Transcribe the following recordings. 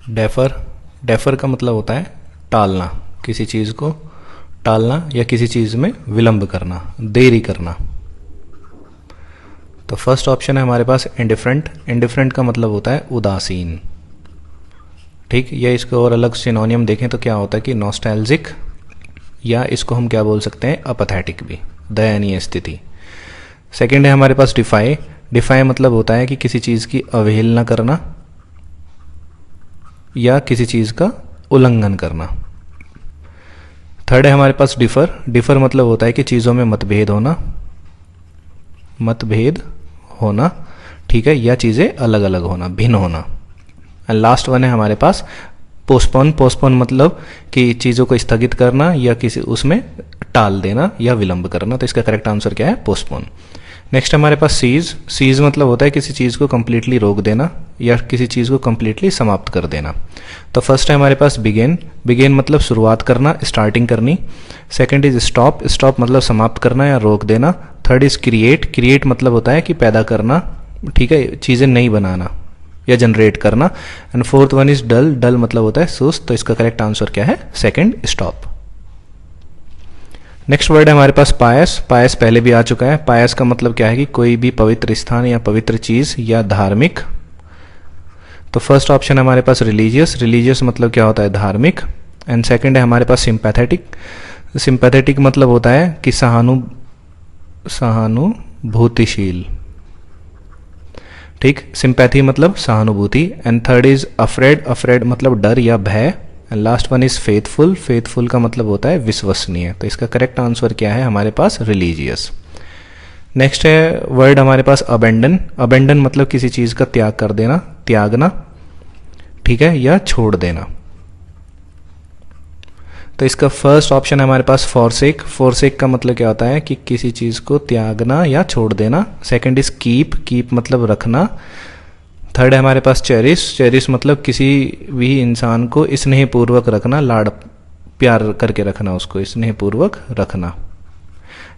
Defer, defer का मतलब होता है टालना, किसी चीज़ को टालना या किसी चीज़ में विलंब करना, देरी करना। तो फर्स्ट ऑप्शन है हमारे पास इंडिफरेंट। इंडिफरेंट का मतलब होता है उदासीन। ठीक, या इसको और अलग सिनोनियम देखें तो क्या होता है कि नॉस्टैल्जिक, या इसको हम क्या बोल सकते हैं अपैथेटिक भी, दयनीय स्थिति। सेकंड है हमारे पास डिफाई। डिफाई मतलब होता है कि किसी चीज़ की अवहेलना करना या किसी चीज़ का उल्लंघन करना। थर्ड है हमारे पास डिफर। डिफर मतलब होता है कि चीज़ों में मतभेद होना, मतभेद होना, ठीक है, या चीज़ें अलग अलग होना, भिन्न होना। एंड लास्ट वन है हमारे पास पोस्टपोन। पोस्टपोन मतलब कि चीज़ों को स्थगित करना या किसी उसमें टाल देना या विलंब करना। तो इसका करेक्ट आंसर क्या है? पोस्टपोन। नेक्स्ट हमारे पास सीज। सीज मतलब होता है किसी चीज़ को कंप्लीटली रोक देना या किसी चीज़ को कंप्लीटली समाप्त कर देना। तो फर्स्ट है हमारे पास बिगेन। बिगेन मतलब शुरुआत करना, स्टार्टिंग करनी। Second is stop. स्टॉप मतलब समाप्त करना या रोक देना। Third is create. क्रिएट मतलब होता है कि पैदा करना, ठीक है, चीज़ें नई बनाना या जनरेट करना। And fourth one is dull. Dull मतलब होता है सुस्त। तो इसका करेक्ट आंसर क्या है? Second, stop. नेक्स्ट वर्ड है हमारे पास पायस। पायस पहले भी आ चुका है। पायस का मतलब क्या है कि कोई भी पवित्र स्थान या पवित्र चीज या धार्मिक। तो फर्स्ट ऑप्शन है हमारे पास रिलीजियस। रिलीजियस मतलब क्या होता है? धार्मिक। एंड सेकंड है हमारे पास सिंपैथेटिक। सिंपैथेटिक मतलब होता है कि सहानुभूतिशील, ठीक, सिंपैथी मतलब सहानुभूति। And third is afraid. Afraid मतलब डर या भय। And last one is faithful. Faithful का मतलब होता है विश्वसनीय। तो इसका करेक्ट आंसर क्या है हमारे पास? रिलीजियस। नेक्स्ट है वर्ड हमारे पास अबेंडन। अबेंडन मतलब किसी चीज का त्याग कर देना, त्यागना, ठीक है, या छोड़ देना। तो इसका फर्स्ट ऑप्शन है हमारे पास फॉरसेक। फॉरसेक का मतलब क्या होता है कि किसी चीज को त्यागना या छोड़ देना। Second is keep. कीप मतलब रखना। थर्ड है हमारे पास चेरिश। चेरिश मतलब किसी भी इंसान को स्नेहपूर्वक रखना, लाड़ प्यार करके रखना, उसको स्नेहपूर्वक रखना।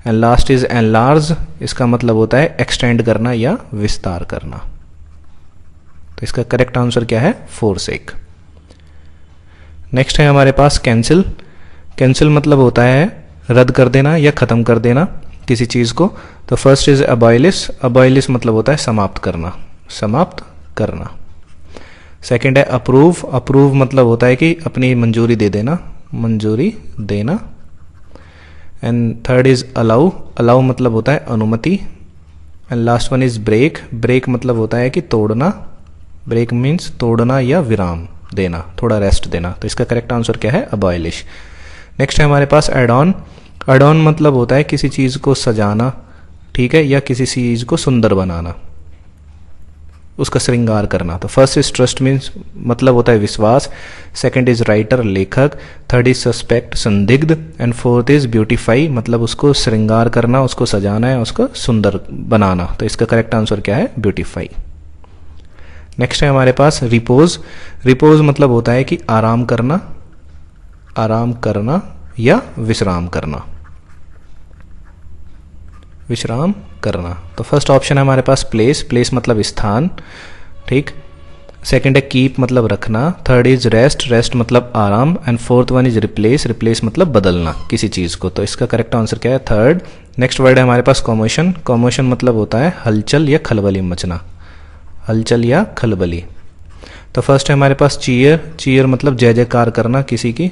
And last is enlarge. इसका मतलब होता है एक्सटेंड करना या विस्तार करना। तो इसका करेक्ट आंसर क्या है? फोरसेक। नेक्स्ट है हमारे पास कैंसिल। कैंसिल मतलब होता है रद्द कर देना या खत्म कर देना किसी चीज को। तो फर्स्ट इज अबॉयलिश। अबॉयलिश मतलब होता है समाप्त करना, समाप्त करना। सेकंड है अप्रूव। अप्रूव मतलब होता है कि अपनी मंजूरी दे देना, मंजूरी देना। And third is allow. Allow मतलब होता है अनुमति। And last one is break. Break मतलब होता है कि तोड़ना। ब्रेक मीन्स तोड़ना या विराम देना, थोड़ा रेस्ट देना। तो इसका करेक्ट आंसर क्या है? अबॉयलिश। नेक्स्ट है हमारे पास एड ऑन। एड ऑन मतलब होता है किसी चीज को सजाना, ठीक है, या किसी चीज को सुंदर बनाना, उसका श्रृंगार करना। तो फर्स्ट इज ट्रस्ट मीन्स मतलब होता है विश्वास। सेकंड इज राइटर, लेखक। थर्ड इज सस्पेक्ट, संदिग्ध। एंड फोर्थ इज ब्यूटीफाई मतलब उसको श्रृंगार करना, उसको सजाना है, उसको सुंदर बनाना। तो इसका करेक्ट आंसर क्या है? ब्यूटीफाई। नेक्स्ट है हमारे पास रिपोज। रिपोज मतलब होता है कि आराम करना, आराम करना या विश्राम करना, विश्राम करना। तो फर्स्ट ऑप्शन है हमारे पास प्लेस। प्लेस मतलब स्थान, ठीक। सेकंड है कीप मतलब रखना। Third is rest. रेस्ट मतलब आराम। And fourth one is replace. Replace मतलब बदलना किसी चीज को। तो इसका करेक्ट आंसर क्या है? थर्ड। नेक्स्ट वर्ड है हमारे पास कॉमोशन। कॉमोशन मतलब होता है हलचल या खलबली मचना, हलचल या खलबली। तो फर्स्ट है हमारे पास चीयर। चीयर मतलब जय जयकार करना, किसी की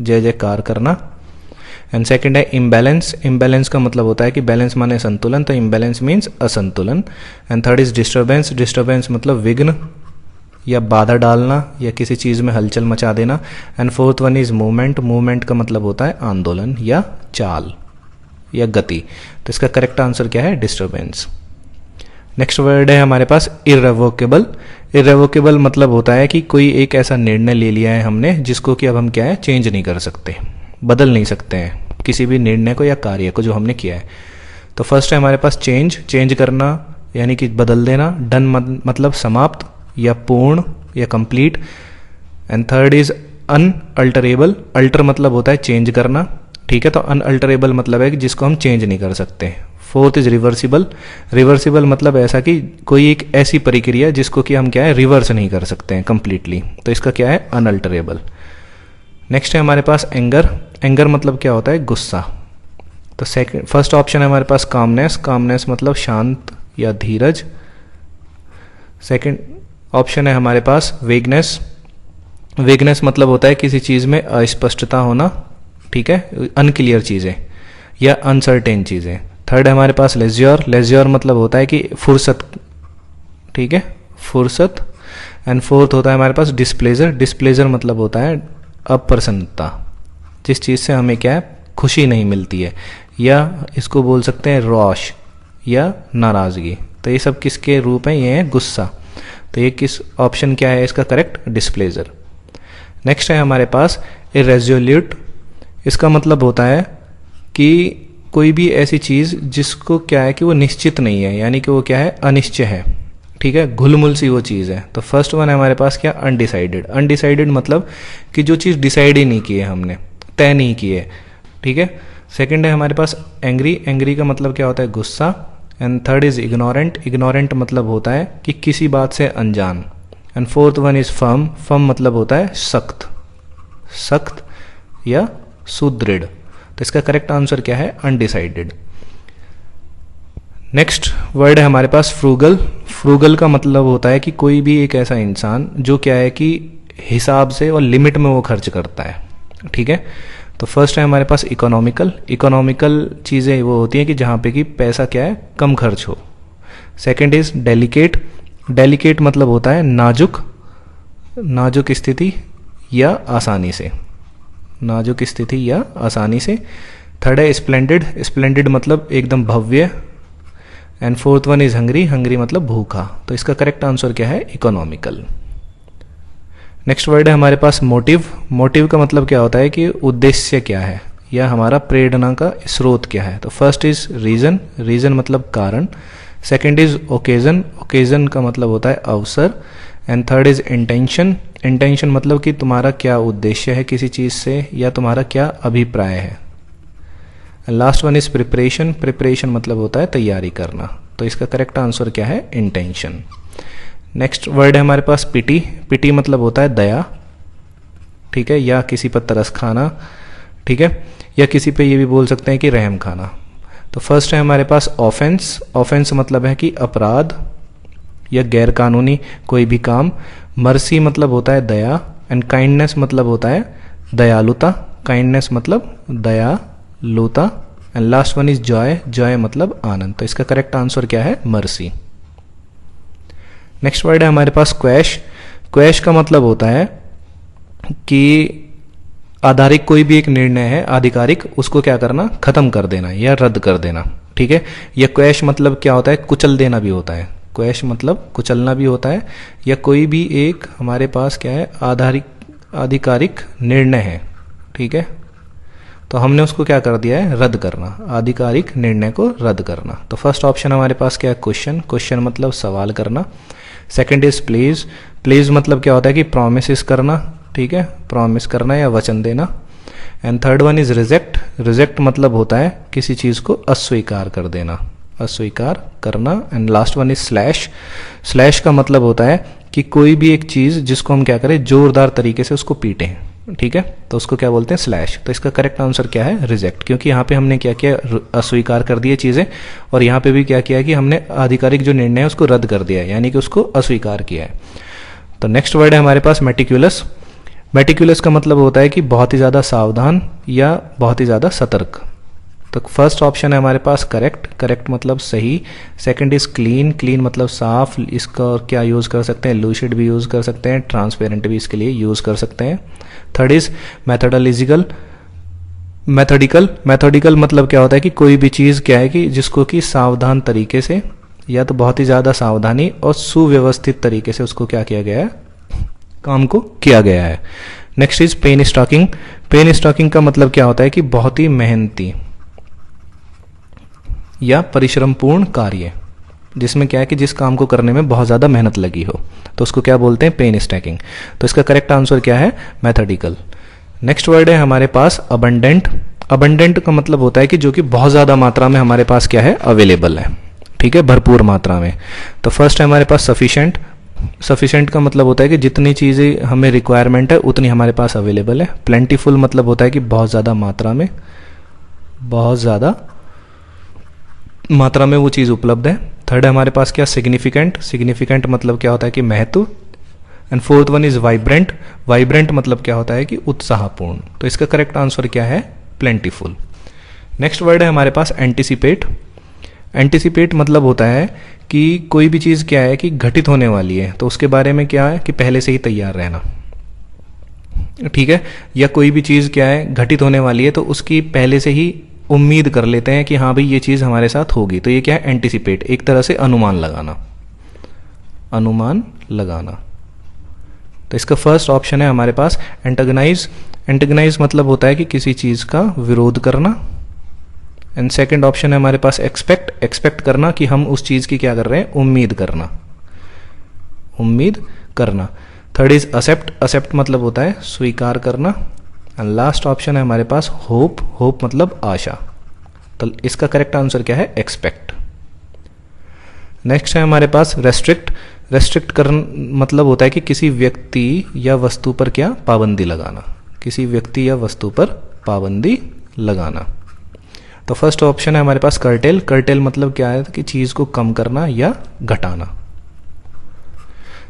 जय जयकार करना। एंड सेकंड है इम्बैलेंस। इम्बैलेंस का मतलब होता है कि बैलेंस माने संतुलन, तो इम्बैलेंस मीन्स असंतुलन। And third is disturbance. Disturbance मतलब विघ्न या बाधा डालना या किसी चीज में हलचल मचा देना। And fourth one is movement. Movement का मतलब होता है आंदोलन या चाल या गति। तो इसका करेक्ट आंसर क्या है? डिस्टर्बेंस। नेक्स्ट वर्ड है हमारे पास इररेवोकेबल। इररेवोकेबल मतलब होता है कि कोई एक ऐसा निर्णय ले लिया है हमने जिसको कि अब हम क्या है? चेंज नहीं कर सकते, बदल नहीं सकते हैं किसी भी निर्णय को या कार्य को जो हमने किया है। तो फर्स्ट है हमारे पास चेंज। चेंज करना यानी कि बदल देना। डन मतलब समाप्त या पूर्ण या complete. And third is unalterable. Alter मतलब होता है चेंज करना, ठीक है। तो अनअल्टरेबल मतलब है कि जिसको हम चेंज नहीं कर सकते। फोर्थ इज रिवर्सिबल, रिवर्सिबल मतलब ऐसा कि कोई एक ऐसी प्रक्रिया जिसको कि हम क्या है रिवर्स नहीं कर सकते हैं कंप्लीटली, तो इसका क्या है अनअल्टरेबल। नेक्स्ट है हमारे पास एंगर, एंगर मतलब क्या होता है गुस्सा। तो सेकंड फर्स्ट ऑप्शन है हमारे पास कामनेस, कामनेस मतलब शांत या धीरज। सेकंड ऑप्शन है हमारे पास वेगनेस, वेगनेस मतलब होता है किसी चीज़ में अस्पष्टता होना, ठीक है, अनक्लियर चीज़ें या अनसर्टेन चीज़ें। थर्ड है हमारे पास लेज्योर, लेज्योर मतलब होता है कि फुर्सत, ठीक है, फुर्सत। एंड फोर्थ होता है हमारे पास डिस्प्लेजर, डिस्प्लेजर मतलब होता है अप्रसन्नता, जिस चीज़ से हमें क्या है खुशी नहीं मिलती है, या इसको बोल सकते हैं रोष या नाराज़गी। तो ये सब किसके रूप हैं, ये है गुस्सा। तो ये किस ऑप्शन क्या है इसका करेक्ट, डिस्प्लेजर। नेक्स्ट है हमारे पास इरेज़ोल्यूट, इसका मतलब होता है कि कोई भी ऐसी चीज़ जिसको क्या है कि वो निश्चित नहीं है, यानी कि वो क्या है अनिश्चय है, ठीक है, घुलमुल सी वो चीज़ है। तो फर्स्ट वन है हमारे पास क्या, अनडिसाइडेड, अनडिसाइडेड मतलब कि जो चीज़ डिसाइड ही नहीं की है हमने, तय नहीं की है, ठीक है। सेकंड है हमारे पास एंग्री, एंग्री का मतलब क्या होता है गुस्सा। And third is ignorant, ignorant मतलब होता है कि किसी बात से अनजान। And fourth one is firm, firm मतलब होता है सख्त, सख्त या सुदृढ़। तो इसका करेक्ट आंसर क्या है, अनडिसाइडेड। नेक्स्ट वर्ड है हमारे पास फ्रूगल, फ्रूगल का मतलब होता है कि कोई भी एक ऐसा इंसान जो क्या है कि हिसाब से और लिमिट में वो खर्च करता है, ठीक है। तो फर्स्ट है हमारे पास इकोनॉमिकल, इकोनॉमिकल चीज़ें वो होती हैं कि जहाँ पे कि पैसा क्या है कम खर्च हो। सेकंड इज डेलिकेट, डेलिकेट मतलब होता है नाजुक, नाजुक स्थिति या आसानी से, नाजुक स्थिति या आसानी से। थर्ड है स्प्लेंडेड, स्प्लेंडेड मतलब एकदम भव्य। And fourth one is hungry, hungry मतलब भूखा। तो इसका करेक्ट आंसर क्या है, इकोनॉमिकल। नेक्स्ट वर्ड है हमारे पास मोटिव, मोटिव का मतलब क्या होता है कि उद्देश्य क्या है या हमारा प्रेरणा का स्रोत क्या है। तो फर्स्ट इज रीजन, रीजन मतलब कारण। सेकंड इज ओकेजन, ओकेजन का मतलब होता है अवसर। And third is intention, intention मतलब कि तुम्हारा क्या उद्देश्य है किसी चीज़ से या तुम्हारा क्या अभिप्राय है। Last one is preparation, preparation मतलब होता है तैयारी करना। तो इसका करेक्ट आंसर क्या है, इंटेंशन। नेक्स्ट वर्ड है हमारे पास पिटी, पिटी मतलब होता है दया, ठीक है, या किसी पर तरस खाना, ठीक है, या किसी पे ये भी बोल सकते हैं कि रहम खाना। तो फर्स्ट है हमारे पास ऑफेंस, ऑफेंस मतलब है कि अपराध या गैरकानूनी कोई भी काम। मर्सी मतलब होता है दया। एंड काइंडनेस मतलब होता है दयालुता, काइंडनेस मतलब दयालुता। And last one is Joy, Joy मतलब आनंद। तो इसका करेक्ट आंसर क्या है, मर्सी। नेक्स्ट वर्ड है हमारे पास क्वैश, क्वैश का मतलब होता है कि आधारिक कोई भी एक निर्णय है आधिकारिक, उसको क्या करना, खत्म कर देना या रद्द कर देना, ठीक है। या क्वैश मतलब क्या होता है, कुचल देना भी होता है, क्वैश मतलब कुचलना भी होता है। या कोई भी एक हमारे पास क्या है आधिकारिक निर्णय है, ठीक है, तो हमने उसको क्या कर दिया है, रद्द करना, आधिकारिक निर्णय को रद्द करना। तो फर्स्ट ऑप्शन हमारे पास क्या है, क्वेश्चन, क्वेश्चन मतलब सवाल करना। सेकंड इज प्लीज, प्लीज मतलब क्या होता है कि प्रॉमिस करना, ठीक है, प्रॉमिस करना या वचन देना। And third one is reject, reject मतलब होता है किसी चीज़ को अस्वीकार कर देना, अस्वीकार करना। And last one is slash, slash का मतलब होता है कि कोई भी एक चीज़ जिसको हम क्या करें, जोरदार तरीके से उसको पीटें, ठीक है, तो उसको क्या बोलते हैं, स्लैश। तो इसका करेक्ट आंसर क्या है, रिजेक्ट, क्योंकि यहाँ पे हमने क्या किया, अस्वीकार कर दिए चीज़ें, और यहाँ पे भी क्या किया कि हमने आधिकारिक जो निर्णय है उसको रद्द कर दिया है, यानी कि उसको अस्वीकार किया है। तो नेक्स्ट वर्ड है हमारे पास मेटिकुलस, मेटिकुलस का मतलब होता है कि बहुत ही ज़्यादा सावधान या बहुत ही ज़्यादा सतर्क। तो फर्स्ट ऑप्शन है हमारे पास करेक्ट, करेक्ट मतलब सही। सेकंड इज क्लीन, क्लीन मतलब साफ, इसका और क्या यूज़ कर सकते हैं, लूसिड भी यूज़ कर सकते हैं, ट्रांसपेरेंट भी इसके लिए यूज़ कर सकते हैं। Third is methodological, methodical, methodical मतलब क्या होता है कि कोई भी चीज़ क्या है कि जिसको कि सावधान तरीके से या तो बहुत ही ज़्यादा सावधानी और सुव्यवस्थित तरीके से उसको क्या किया गया है, काम को किया गया है। Next is pen stocking, pen stocking का मतलब क्या होता है कि बहुत ही मेहनती या परिश्रमपूर्ण कार्य, जिसमें क्या है कि जिस काम को करने में बहुत ज़्यादा मेहनत लगी हो, तो उसको क्या बोलते हैं, पेन स्टैकिंग। तो इसका करेक्ट आंसर क्या है, मैथोडिकल। नेक्स्ट वर्ड है हमारे पास अबंडेंट। अबंडेंट का मतलब होता है कि जो कि बहुत ज़्यादा मात्रा में हमारे पास क्या है, अवेलेबल है, ठीक है, भरपूर मात्रा में। तो फर्स्ट है हमारे पास सफिशेंट। सफिशेंट का मतलब होता है कि जितनी चीज़ें हमें रिक्वायरमेंट है उतनी हमारे पास अवेलेबल है। प्लेंटीफुल मतलब होता है कि बहुत ज़्यादा मात्रा में, बहुत ज़्यादा मात्रा में वो चीज़ उपलब्ध है। थर्ड है हमारे पास क्या, सिग्निफिकेंट। सिग्निफिकेंट मतलब क्या होता है कि महत्व। And fourth one is vibrant. Vibrant मतलब क्या होता है कि उत्साहपूर्ण। तो इसका करेक्ट आंसर क्या है, प्लेंटीफुल। नेक्स्ट वर्ड है हमारे पास एंटिसिपेट। एंटिसिपेट मतलब होता है कि कोई भी चीज़ क्या है कि घटित होने वाली है तो उसके बारे में क्या है कि पहले से ही तैयार रहना, ठीक है। या कोई भी चीज़ क्या है घटित होने वाली है तो उसकी पहले से ही उम्मीद कर लेते हैं कि हाँ भाई ये चीज़ हमारे साथ होगी। तो ये क्या है, एंटिसिपेट, एक तरह से अनुमान लगाना, अनुमान लगाना। तो इसका फर्स्ट ऑप्शन है हमारे पास एंटागनाइज। एंटागनाइज मतलब होता है कि किसी चीज़ का विरोध करना। एंड सेकंड ऑप्शन है हमारे पास एक्सपेक्ट। एक्सपेक्ट करना कि हम उस चीज़ की क्या कर रहे हैं, उम्मीद करना, उम्मीद करना। Third is accept. असेप्ट मतलब होता है स्वीकार करना। एंड लास्ट ऑप्शन है हमारे पास होप। होप मतलब आशा। तो इसका करेक्ट आंसर क्या है, एक्सपेक्ट। नेक्स्ट है हमारे पास रेस्ट्रिक्ट। रेस्ट्रिक्ट कर मतलब होता है कि किसी व्यक्ति या वस्तु पर क्या, पाबंदी लगाना, किसी व्यक्ति या वस्तु पर पाबंदी लगाना। तो फर्स्ट ऑप्शन है हमारे पास कर्टेल। कर्टेल मतलब क्या है कि चीज को कम करना या घटाना।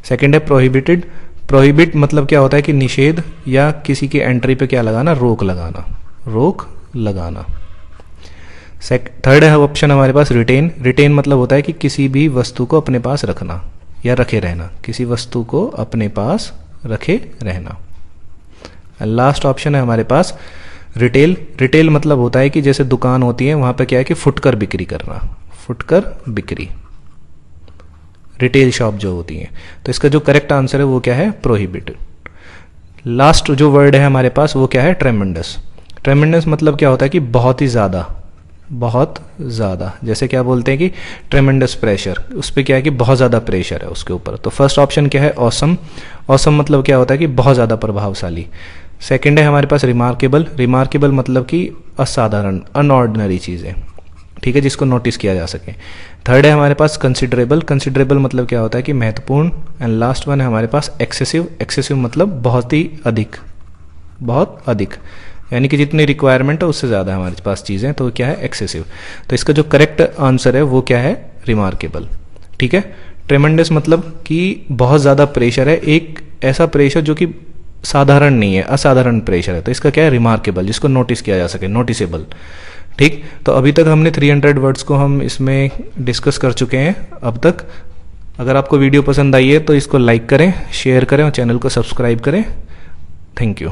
सेकंड है प्रोहिबिटेड। प्रोहिबिट मतलब क्या होता है कि निषेध या किसी की एंट्री पे क्या लगाना, रोक लगाना, रोक लगाना। थर्ड है ऑप्शन हमारे पास रिटेन। रिटेन मतलब होता है कि किसी भी वस्तु को अपने पास रखना या रखे रहना, किसी वस्तु को अपने पास रखे रहना। लास्ट ऑप्शन है हमारे पास रिटेल। रिटेल मतलब होता है कि जैसे दुकान होती है वहां पे क्या है कि फुटकर बिक्री करना, फुटकर बिक्री, रिटेल शॉप जो होती है। तो इसका जो करेक्ट आंसर है वो क्या है, प्रोहिबिटेड। लास्ट जो वर्ड है हमारे पास वो क्या है, ट्रेमेंडस। ट्रेमेंडस मतलब क्या होता है कि बहुत ही ज्यादा, बहुत ज़्यादा। जैसे क्या बोलते हैं कि ट्रेमेंडस प्रेशर, उस पर क्या है कि बहुत ज़्यादा प्रेशर है उसके ऊपर। तो फर्स्ट ऑप्शन क्या है, ऑसम। ऑसम मतलब क्या होता है कि बहुत ज़्यादा प्रभावशाली। सेकंड है हमारे पास रिमार्केबल। रिमार्केबल मतलब कि असाधारण, अनऑर्डिनरी चीज़ें, ठीक है, जिसको नोटिस किया जा सके। थर्ड है हमारे पास कंसिडरेबल। कंसिडरेबल मतलब क्या होता है कि महत्वपूर्ण। एंड लास्ट वन है हमारे पास एक्सेसिव। एक्सेसिव मतलब बहुत ही अधिक, बहुत अधिक, यानी कि जितनी रिक्वायरमेंट है उससे ज़्यादा हमारे पास चीज़ें, तो क्या है, एक्सेसिव। तो इसका जो करेक्ट आंसर है वो क्या है, रिमार्केबल, ठीक है। ट्रेमेंडस मतलब कि बहुत ज़्यादा प्रेशर है, एक ऐसा प्रेशर जो कि साधारण नहीं है, असाधारण प्रेशर है। तो इसका क्या है, रिमार्केबल, जिसको नोटिस किया जा सके, नोटिसेबल, ठीक। तो अभी तक हमने 300 वर्ड्स को हम इसमें डिस्कस कर चुके हैं अब तक। अगर आपको वीडियो पसंद आई है तो इसको लाइक करें, शेयर करें और चैनल को सब्सक्राइब करें। Thank you.